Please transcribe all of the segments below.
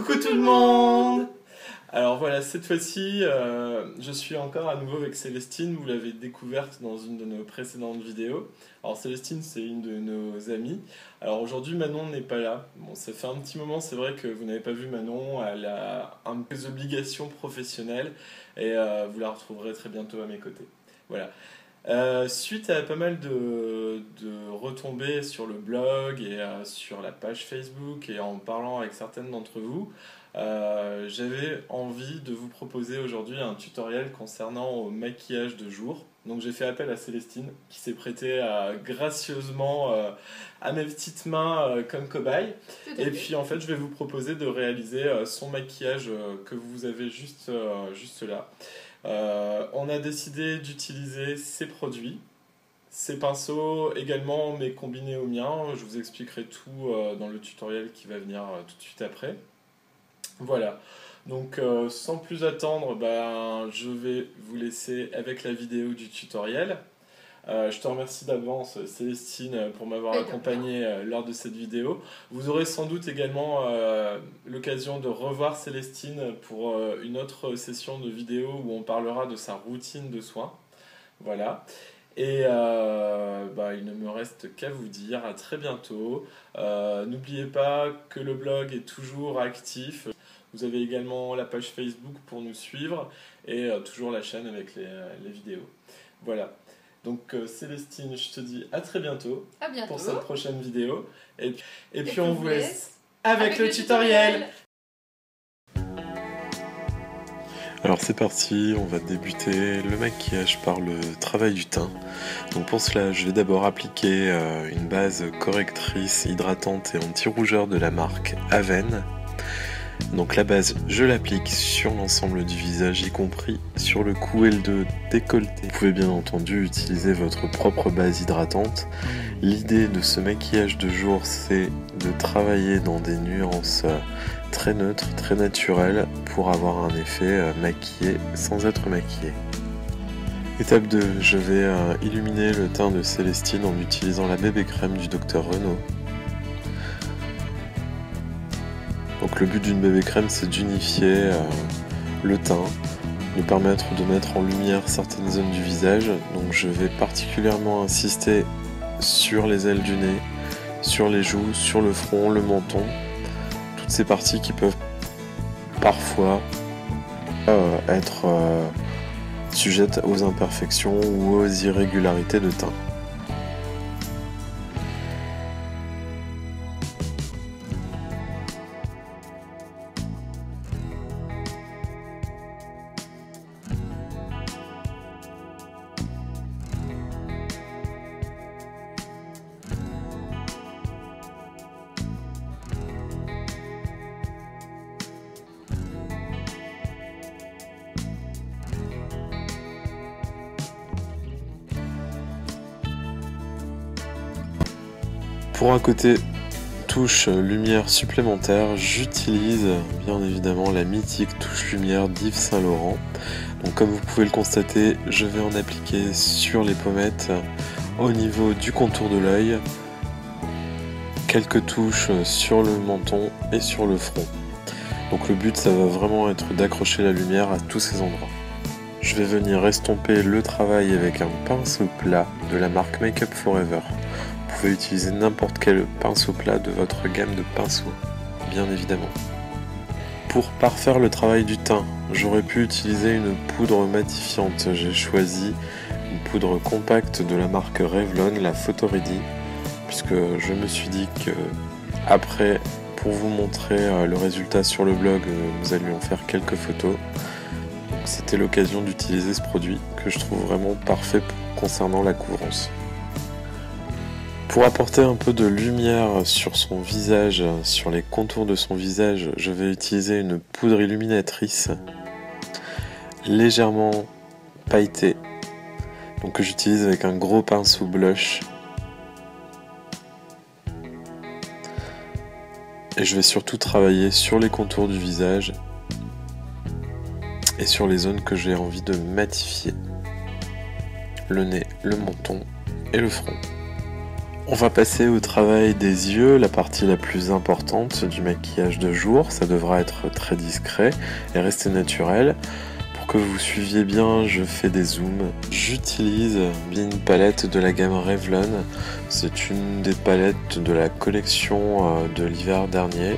Coucou tout le monde! Alors voilà, cette fois-ci, je suis encore à nouveau avec Célestine, vous l'avez découverte dans une de nos précédentes vidéos. Alors Célestine, c'est une de nos amies. Alors aujourd'hui, Manon n'est pas là. Bon, ça fait un petit moment, c'est vrai que vous n'avez pas vu Manon, elle a des obligations professionnelles et vous la retrouverez très bientôt à mes côtés. Voilà. Suite à pas mal de retombées sur le blog et sur la page Facebook et en parlant avec certaines d'entre vous, j'avais envie de vous proposer aujourd'hui un tutoriel concernant le maquillage de jour. Donc j'ai fait appel à Célestine qui s'est prêtée gracieusement à mes petites mains comme cobaye. Et puis en fait je vais vous proposer de réaliser son maquillage que vous avez juste là. On a décidé d'utiliser ces produits, ces pinceaux également mais combinés aux miens. Je vous expliquerai tout dans le tutoriel qui va venir tout de suite après. Voilà, donc sans plus attendre, je vais vous laisser avec la vidéo du tutoriel. Je te remercie d'avance Célestine pour m'avoir accompagné lors de cette vidéo. Vous aurez sans doute également l'occasion de revoir Célestine pour une autre session de vidéo où on parlera de sa routine de soins. Voilà. Et il ne me reste qu'à vous dire à très bientôt. N'oubliez pas que le blog est toujours actif. Vous avez également la page Facebook pour nous suivre et toujours la chaîne avec les vidéos. Voilà. Donc Célestine, je te dis à très bientôt, pour cette prochaine vidéo. Et puis on vous laisse avec le tutoriel. Alors c'est parti, on va débuter le maquillage par le travail du teint. Donc pour cela, je vais d'abord appliquer une base correctrice, hydratante et anti-rougeur de la marque Aven. Donc la base, je l'applique sur l'ensemble du visage, y compris sur le cou et le décolleté. Vous pouvez bien entendu utiliser votre propre base hydratante. L'idée de ce maquillage de jour, c'est de travailler dans des nuances très neutres, très naturelles, pour avoir un effet maquillé sans être maquillé. Étape 2, je vais illuminer le teint de Célestine en utilisant la bébé crème du Dr Renaud. Donc le but d'une bébé crème, c'est d'unifier le teint, de permettre de mettre en lumière certaines zones du visage. Donc je vais particulièrement insister sur les ailes du nez, sur les joues, sur le front, le menton, toutes ces parties qui peuvent parfois être sujettes aux imperfections ou aux irrégularités de teint. Pour un côté touche lumière supplémentaire, j'utilise bien évidemment la mythique touche lumière d'Yves Saint Laurent. Donc comme vous pouvez le constater, je vais en appliquer sur les pommettes au niveau du contour de l'œil, quelques touches sur le menton et sur le front. Donc le but, ça va vraiment être d'accrocher la lumière à tous ces endroits. Je vais venir estomper le travail avec un pinceau plat de la marque Make Up Forever. Vous pouvez utiliser n'importe quel pinceau plat de votre gamme de pinceaux, bien évidemment. Pour parfaire le travail du teint, j'aurais pu utiliser une poudre matifiante. J'ai choisi une poudre compacte de la marque Revlon, la Photo Ready, puisque je me suis dit que après, pour vous montrer le résultat sur le blog, nous allions faire quelques photos. C'était l'occasion d'utiliser ce produit que je trouve vraiment parfait concernant la couvrance. Pour apporter un peu de lumière sur son visage, sur les contours de son visage, je vais utiliser une poudre illuminatrice légèrement pailletée, donc que j'utilise avec un gros pinceau blush. Et je vais surtout travailler sur les contours du visage et sur les zones que j'ai envie de matifier. Le nez, le menton et le front. On va passer au travail des yeux, la partie la plus importante du maquillage de jour. Ça devra être très discret et rester naturel. Pour que vous suiviez bien, je fais des zooms. J'utilise une palette de la gamme Revlon. C'est une des palettes de la collection de l'hiver dernier.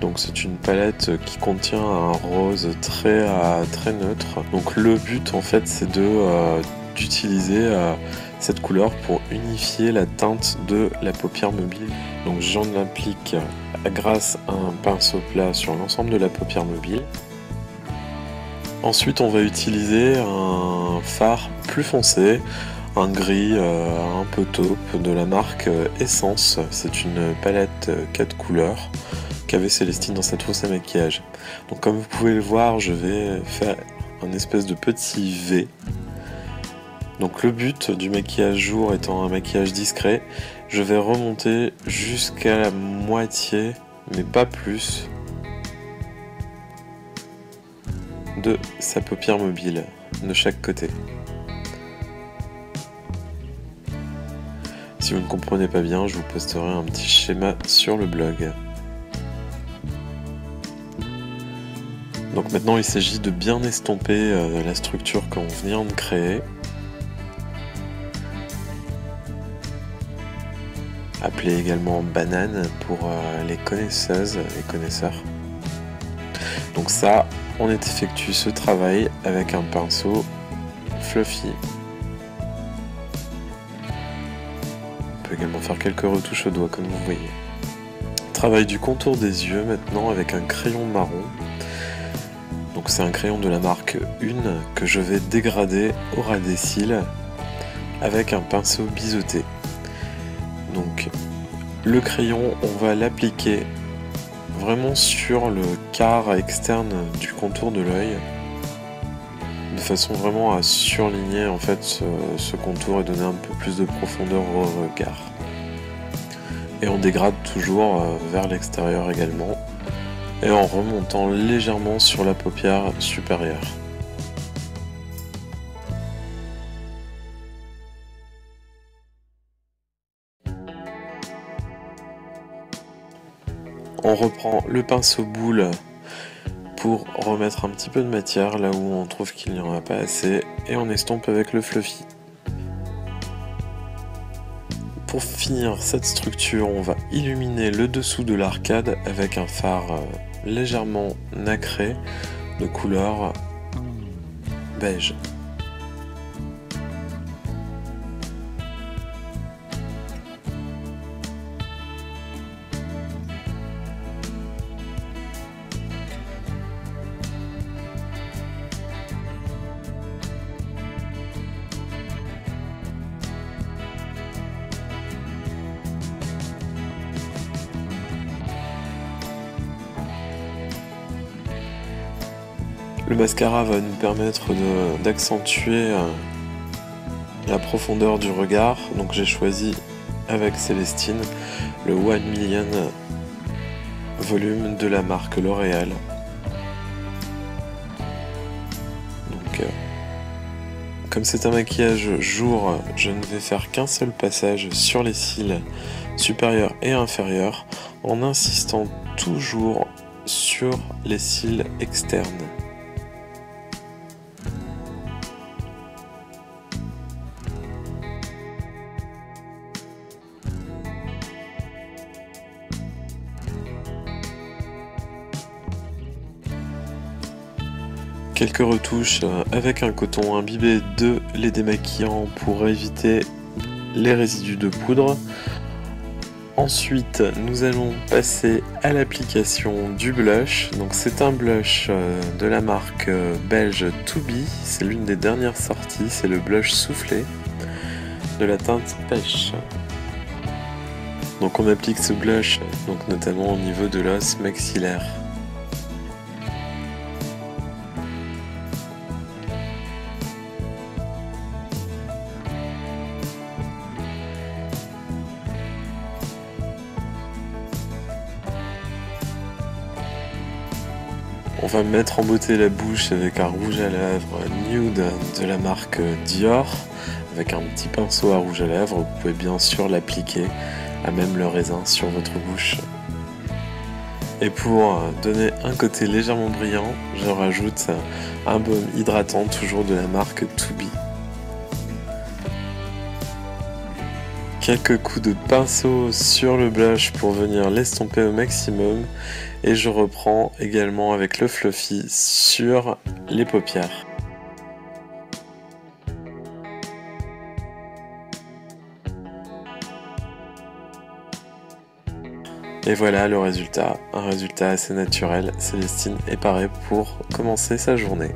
Donc c'est une palette qui contient un rose très neutre. Donc le but en fait c'est d'utiliser cette couleur pour unifier la teinte de la paupière mobile. Donc j'en applique grâce à un pinceau plat sur l'ensemble de la paupière mobile. Ensuite on va utiliser un fard plus foncé, un gris un peu taupe de la marque Essence. C'est une palette 4 couleurs qu'avait Célestine dans sa trousse à maquillage. Donc comme vous pouvez le voir, je vais faire un espèce de petit V. Donc le but du maquillage jour étant un maquillage discret, je vais remonter jusqu'à la moitié, mais pas plus, de sa paupière mobile, de chaque côté. Si vous ne comprenez pas bien, je vous posterai un petit schéma sur le blog. Donc maintenant il s'agit de bien estomper la structure qu'on vient de créer. Appelée également banane pour les connaisseuses et connaisseurs. Donc ça, on effectue ce travail avec un pinceau fluffy. On peut également faire quelques retouches au doigt comme vous voyez. Travail du contour des yeux maintenant avec un crayon marron. Donc c'est un crayon de la marque Une que je vais dégrader au ras des cils avec un pinceau biseauté. Donc le crayon, on va l'appliquer vraiment sur le quart externe du contour de l'œil, de façon vraiment à surligner en fait ce contour et donner un peu plus de profondeur au regard. Et on dégrade toujours vers l'extérieur également, et en remontant légèrement sur la paupière supérieure. On reprend le pinceau boule pour remettre un petit peu de matière là où on trouve qu'il n'y en a pas assez et on estompe avec le fluffy. Pour finir cette structure, on va illuminer le dessous de l'arcade avec un fard légèrement nacré de couleur beige. Le mascara va nous permettre d'accentuer la profondeur du regard. Donc j'ai choisi avec Célestine le 1 Million volume de la marque L'Oréal. Donc comme c'est un maquillage jour, je ne vais faire qu'un seul passage sur les cils supérieurs et inférieurs en insistant toujours sur les cils externes. Quelques retouches avec un coton imbibé de lait démaquillant pour éviter les résidus de poudre. Ensuite, nous allons passer à l'application du blush. Donc c'est un blush de la marque belge To Be. C'est l'une des dernières sorties. C'est le blush soufflé de la teinte pêche. Donc on applique ce blush donc notamment au niveau de l'os maxillaire. On va mettre en beauté la bouche avec un rouge à lèvres nude de la marque Dior. Avec un petit pinceau à rouge à lèvres, vous pouvez bien sûr l'appliquer à même le raisin sur votre bouche. Et pour donner un côté légèrement brillant, je rajoute un baume hydratant toujours de la marque To Be. Quelques coups de pinceau sur le blush pour venir l'estomper au maximum. Et je reprends également avec le fluffy sur les paupières. Et voilà le résultat, un résultat assez naturel. Célestine est parée pour commencer sa journée.